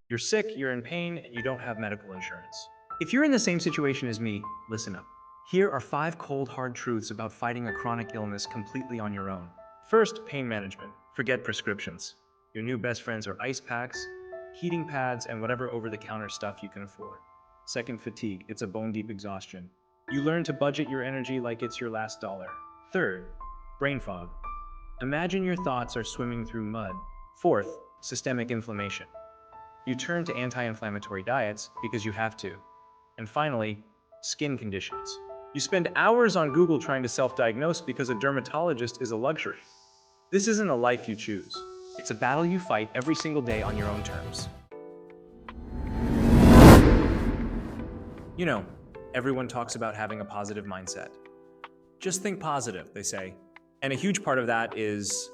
You're sick, you're in pain, and you don't have medical insurance. If you're in the same situation as me, listen up. Here are 5 cold, hard truths about fighting a chronic illness completely on your own. First, pain management. Forget prescriptions. Your new best friends are ice packs, heating pads, and whatever over the counter stuff you can afford. Second, fatigue. It's a bone deep exhaustion. You learn to budget your energy like it's your last dollar. Third, brain fog. Imagine your thoughts are swimming through mud. Fourth, systemic inflammation. You turn to anti-inflammatory diets because you have to. And finally, skin conditions. You spend hours on Google trying to self-diagnose because a dermatologist is a luxury. This isn't a life you choose. It's a battle you fight every single day on your own terms. You know, everyone talks about having a positive mindset. Just think positive, they say. And a huge part of that is,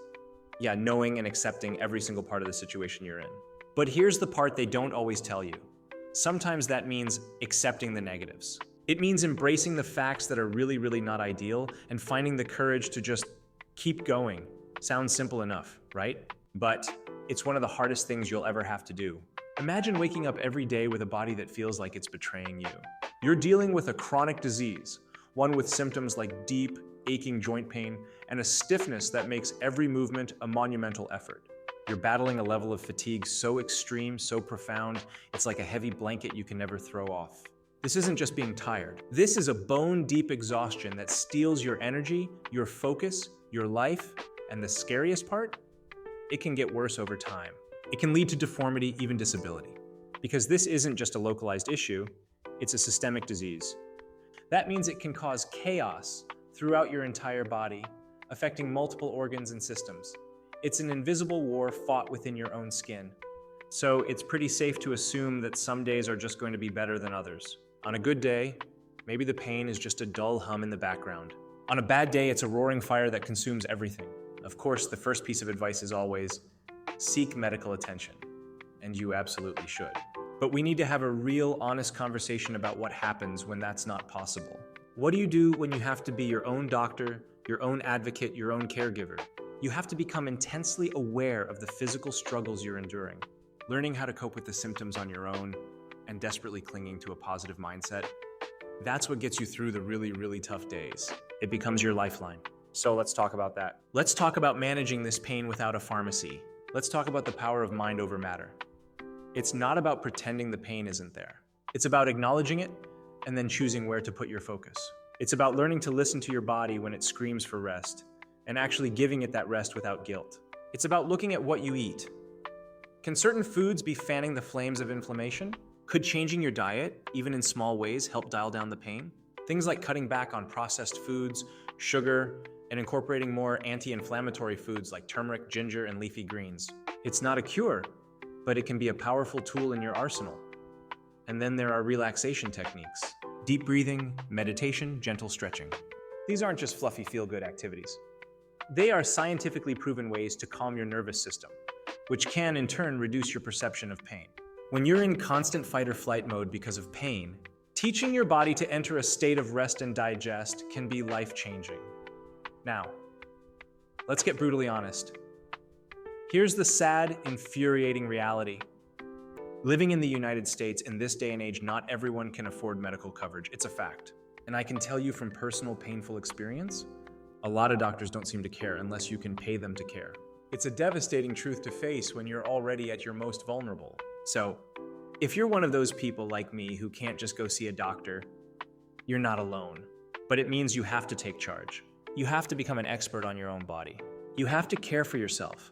knowing and accepting every single part of the situation you're in. But here's the part they don't always tell you. Sometimes that means accepting the negatives. It means embracing the facts that are really, really not ideal and finding the courage to just keep going. Sounds simple enough, right? But it's one of the hardest things you'll ever have to do. Imagine waking up every day with a body that feels like it's betraying you. You're dealing with a chronic disease, one with symptoms like deep, aching joint pain and a stiffness that makes every movement a monumental effort. You're battling a level of fatigue so extreme, so profound, it's like a heavy blanket you can never throw off. This isn't just being tired. This is a bone-deep exhaustion that steals your energy, your focus, your life, and the scariest part? It can get worse over time. It can lead to deformity, even disability. Because this isn't just a localized issue, it's a systemic disease. That means it can cause chaos throughout your entire body, affecting multiple organs and systems. It's an invisible war fought within your own skin. So it's pretty safe to assume that some days are just going to be better than others. On a good day, maybe the pain is just a dull hum in the background. On a bad day, it's a roaring fire that consumes everything. Of course, the first piece of advice is always, seek medical attention. And you absolutely should. But we need to have a real, honest conversation about what happens when that's not possible. What do you do when you have to be your own doctor, your own advocate, your own caregiver? You have to become intensely aware of the physical struggles you're enduring, learning how to cope with the symptoms on your own, and desperately clinging to a positive mindset. That's what gets you through the really, really tough days. It becomes your lifeline. So let's talk about that. Let's talk about managing this pain without a pharmacy. Let's talk about the power of mind over matter. It's not about pretending the pain isn't there. It's about acknowledging it and then choosing where to put your focus. It's about learning to listen to your body when it screams for rest and actually giving it that rest without guilt. It's about looking at what you eat. Can certain foods be fanning the flames of inflammation? Could changing your diet, even in small ways, help dial down the pain? Things like cutting back on processed foods, sugar, and incorporating more anti-inflammatory foods like turmeric, ginger, and leafy greens. It's not a cure, but it can be a powerful tool in your arsenal. And then there are relaxation techniques. Deep breathing, meditation, gentle stretching. These aren't just fluffy feel-good activities. They are scientifically proven ways to calm your nervous system, which can in turn reduce your perception of pain. When you're in constant fight or flight mode because of pain, teaching your body to enter a state of rest and digest can be life-changing. Now, let's get brutally honest. Here's the sad, infuriating reality. Living in the United States in this day and age, not everyone can afford medical coverage. It's a fact. And I can tell you from personal painful experience, a lot of doctors don't seem to care unless you can pay them to care. It's a devastating truth to face when you're already at your most vulnerable. So, if you're one of those people like me who can't just go see a doctor, you're not alone. But it means you have to take charge. You have to become an expert on your own body. You have to care for yourself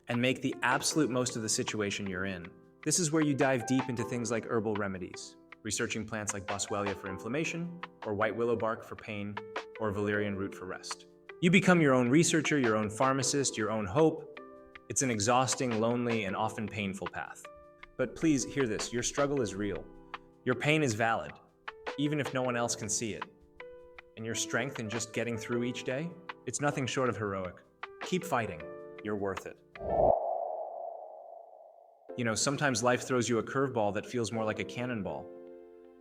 and make the absolute most of the situation you're in. This is where you dive deep into things like herbal remedies, researching plants like boswellia for inflammation, or white willow bark for pain, or valerian root for rest. You become your own researcher, your own pharmacist, your own hope. It's an exhausting, lonely, and often painful path. But please hear this, your struggle is real. Your pain is valid, even if no one else can see it. And your strength in just getting through each day, it's nothing short of heroic. Keep fighting, you're worth it. You know, sometimes life throws you a curveball that feels more like a cannonball.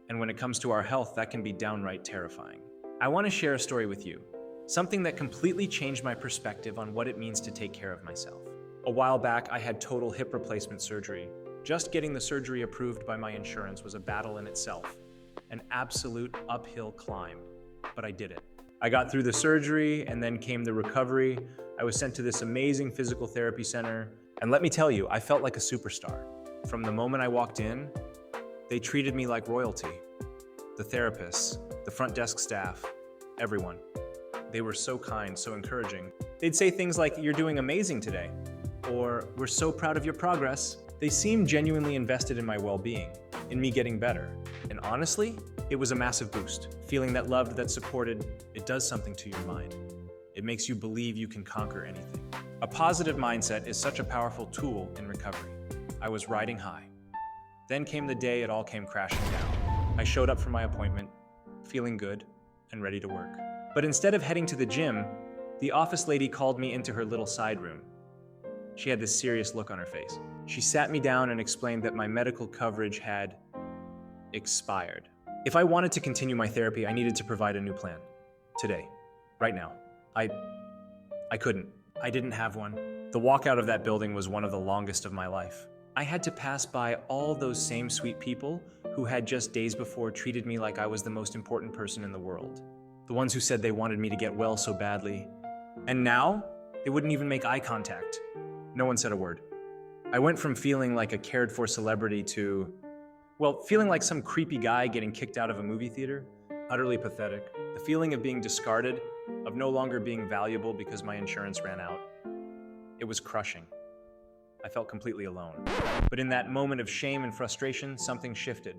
And when it comes to our health, that can be downright terrifying. I want to share a story with you, something that completely changed my perspective on what it means to take care of myself. A while back, I had total hip replacement surgery, Just getting the surgery approved by my insurance was a battle in itself, an absolute uphill climb, but I did it. I got through the surgery and then came the recovery. I was sent to this amazing physical therapy center, and let me tell you, I felt like a superstar. From the moment I walked in, they treated me like royalty. The therapists, the front desk staff, everyone. They were so kind, so encouraging. They'd say things like, "You're doing amazing today," or "We're so proud of your progress." They seemed genuinely invested in my well-being, in me getting better. And honestly, it was a massive boost. Feeling that loved, that supported, it does something to your mind. It makes you believe you can conquer anything. A positive mindset is such a powerful tool in recovery. I was riding high. Then came the day it all came crashing down. I showed up for my appointment, feeling good and ready to work. But instead of heading to the gym, the office lady called me into her little side room. She had this serious look on her face. She sat me down and explained that my medical coverage had expired. If I wanted to continue my therapy, I needed to provide a new plan. Today. Right now. I couldn't. I didn't have one. The walk out of that building was one of the longest of my life. I had to pass by all those same sweet people who had just days before treated me like I was the most important person in the world. The ones who said they wanted me to get well so badly. And now, they wouldn't even make eye contact. No one said a word. I went from feeling like a cared-for celebrity to, well, feeling like some creepy guy getting kicked out of a movie theater. Utterly pathetic. The feeling of being discarded, of no longer being valuable because my insurance ran out. It was crushing. I felt completely alone. But in that moment of shame and frustration, something shifted.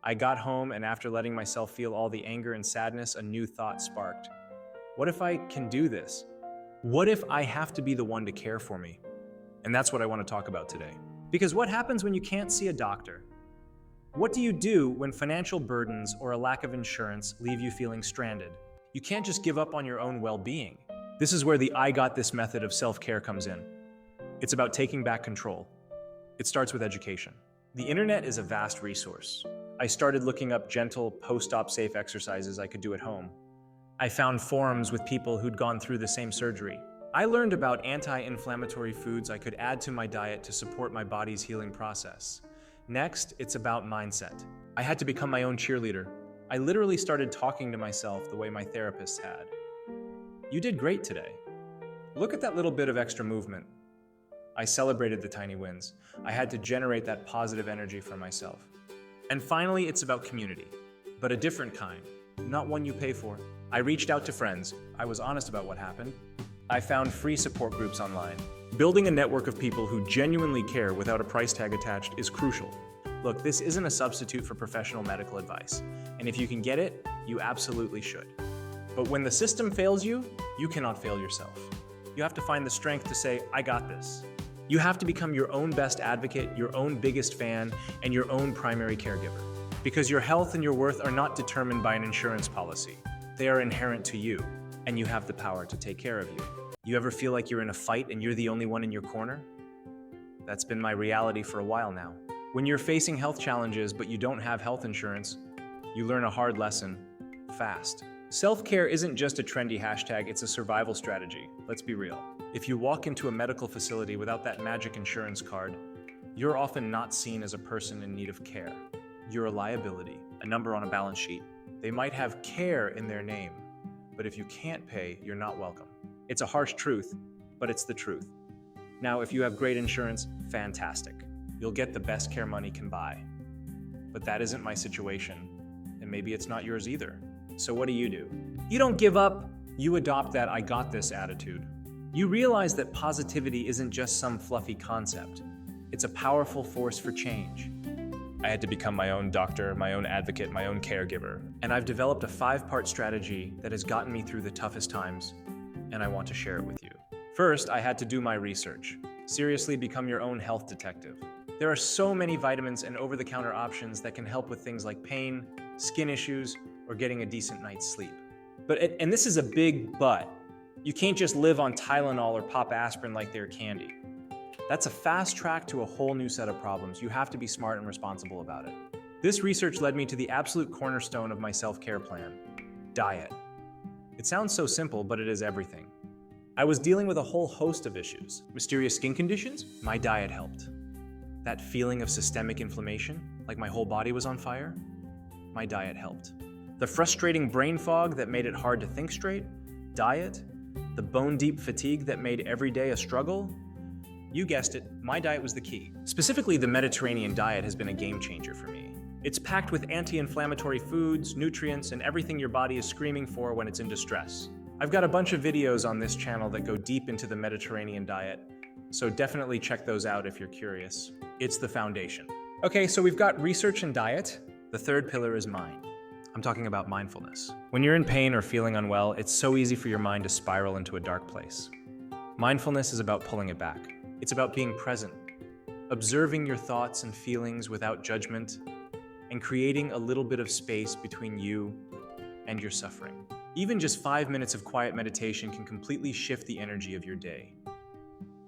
I got home, and after letting myself feel all the anger and sadness, a new thought sparked. What if I can do this? What if I have to be the one to care for me? And that's what I want to talk about today. Because what happens when you can't see a doctor? What do you do when financial burdens or a lack of insurance leave you feeling stranded? You can't just give up on your own well-being. This is where the I got this method of self-care comes in. It's about taking back control. It starts with education. The internet is a vast resource. I started looking up gentle, post-op safe exercises I could do at home. I found forums with people who'd gone through the same surgery. I learned about anti-inflammatory foods I could add to my diet to support my body's healing process. Next, it's about mindset. I had to become my own cheerleader. I literally started talking to myself the way my therapist had. You did great today. Look at that little bit of extra movement. I celebrated the tiny wins. I had to generate that positive energy for myself. And finally, it's about community, but a different kind, not one you pay for. I reached out to friends. I was honest about what happened. I found free support groups online. Building a network of people who genuinely care without a price tag attached is crucial. Look, this isn't a substitute for professional medical advice, and if you can get it, you absolutely should. But when the system fails you, you cannot fail yourself. You have to find the strength to say, I got this. You have to become your own best advocate, your own biggest fan, and your own primary caregiver. Because your health and your worth are not determined by an insurance policy. They are inherent to you, and you have the power to take care of you. You ever feel like you're in a fight and you're the only one in your corner? That's been my reality for a while now. When you're facing health challenges but you don't have health insurance, you learn a hard lesson fast. Self-care isn't just a trendy hashtag, it's a survival strategy. Let's be real. If you walk into a medical facility without that magic insurance card, you're often not seen as a person in need of care. You're a liability, a number on a balance sheet. They might have care in their name, but if you can't pay, you're not welcome. It's a harsh truth, but it's the truth. Now, if you have great insurance, fantastic. You'll get the best care money can buy. But that isn't my situation, and maybe it's not yours either. So what do? You don't give up, you adopt that I got this attitude. You realize that positivity isn't just some fluffy concept. It's a powerful force for change. I had to become my own doctor, my own advocate, my own caregiver. And I've developed a 5-part strategy that has gotten me through the toughest times, and I want to share it with you. First, I had to do my research. Seriously, become your own health detective. There are so many vitamins and over-the-counter options that can help with things like pain, skin issues, or getting a decent night's sleep. And this is a big but. You can't just live on Tylenol or pop aspirin like they're candy. That's a fast track to a whole new set of problems. You have to be smart and responsible about it. This research led me to the absolute cornerstone of my self-care plan: diet. It sounds so simple, but it is everything. I was dealing with a whole host of issues. Mysterious skin conditions? My diet helped. that feeling of systemic inflammation, like my whole body was on fire, my diet helped. The frustrating brain fog that made it hard to think straight, diet. The bone-deep fatigue that made every day a struggle, you guessed it, my diet was the key. Specifically, the Mediterranean diet has been a game changer for me. It's packed with anti-inflammatory foods, nutrients, and everything your body is screaming for when it's in distress. I've got a bunch of videos on this channel that go deep into the Mediterranean diet, so definitely check those out if you're curious. It's the foundation. Okay, so we've got research and diet. The third pillar is mind. I'm talking about mindfulness. When you're in pain or feeling unwell, it's so easy for your mind to spiral into a dark place. Mindfulness is about pulling it back. It's about being present, observing your thoughts and feelings without judgment, and creating a little bit of space between you and your suffering. Even just 5 minutes of quiet meditation can completely shift the energy of your day.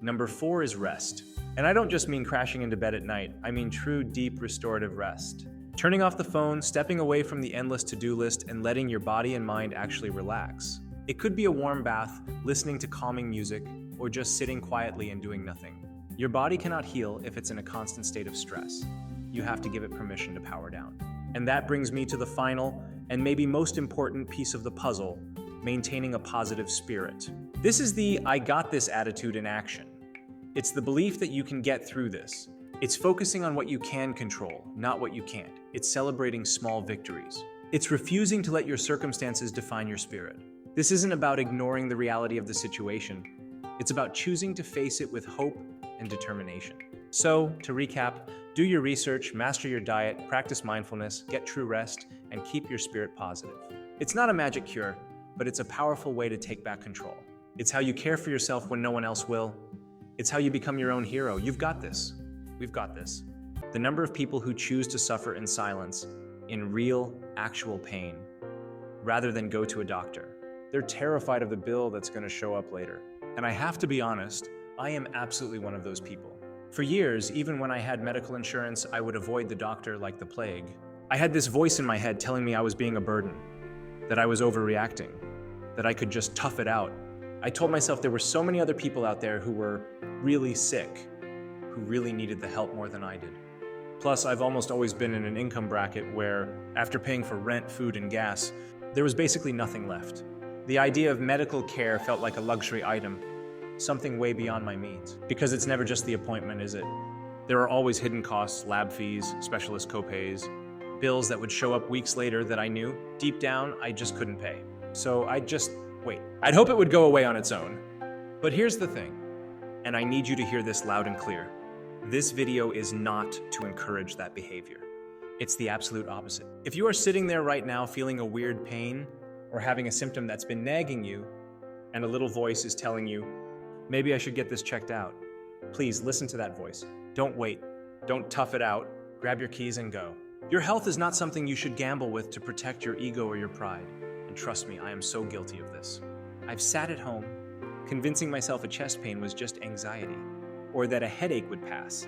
Number 4 is rest. And I don't just mean crashing into bed at night, I mean true, deep, restorative rest. Turning off the phone, stepping away from the endless to-do list, and letting your body and mind actually relax. It could be a warm bath, listening to calming music, or just sitting quietly and doing nothing. Your body cannot heal if it's in a constant state of stress. You have to give it permission to power down. And that brings me to the final, and maybe most important piece of the puzzle, maintaining a positive spirit. This is the I got this attitude in action. It's the belief that you can get through this. It's focusing on what you can control, not what you can't. It's celebrating small victories. It's refusing to let your circumstances define your spirit. This isn't about ignoring the reality of the situation. It's about choosing to face it with hope and determination. So, to recap, do your research, master your diet, practice mindfulness, get true rest, and keep your spirit positive. It's not a magic cure, but it's a powerful way to take back control. It's how you care for yourself when no one else will. It's how you become your own hero. You've got this. We've got this. The number of people who choose to suffer in silence, in real, actual pain, rather than go to a doctor. They're terrified of the bill that's going to show up later. And I have to be honest, I am absolutely one of those people. For years, even when I had medical insurance, I would avoid the doctor like the plague. I had this voice in my head telling me I was being a burden, that I was overreacting, that I could just tough it out. I told myself there were so many other people out there who were really sick, who really needed the help more than I did. Plus, I've almost always been in an income bracket where, after paying for rent, food, and gas, there was basically nothing left. The idea of medical care felt like a luxury item, something way beyond my means. Because it's never just the appointment, is it? There are always hidden costs, lab fees, specialist copays, bills that would show up weeks later that I knew, deep down, I just couldn't pay. So I'd just wait. I'd hope it would go away on its own. But here's the thing, and I need you to hear this loud and clear. This video is not to encourage that behavior. It's the absolute opposite. If you are sitting there right now feeling a weird pain or having a symptom that's been nagging you, and a little voice is telling you, maybe I should get this checked out, please listen to that voice. Don't wait. Don't tough it out. Grab your keys and go. Your health is not something you should gamble with to protect your ego or your pride. And trust me, I am so guilty of this. I've sat at home, convincing myself a chest pain was just anxiety, or that a headache would pass,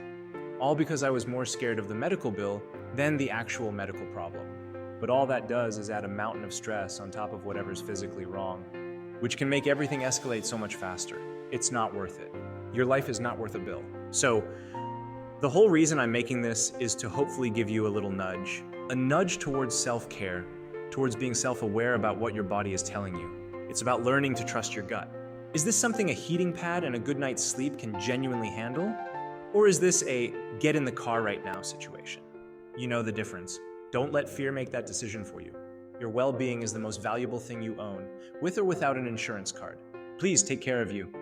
all because I was more scared of the medical bill than the actual medical problem. But all that does is add a mountain of stress on top of whatever's physically wrong, which can make everything escalate so much faster. It's not worth it. Your life is not worth a bill. So, the whole reason I'm making this is to hopefully give you a little nudge. A nudge towards self-care, towards being self-aware about what your body is telling you. It's about learning to trust your gut. Is this something a heating pad and a good night's sleep can genuinely handle? Or is this a get in the car right now situation? You know the difference. Don't let fear make that decision for you. Your well-being is the most valuable thing you own, with or without an insurance card. Please take care of you.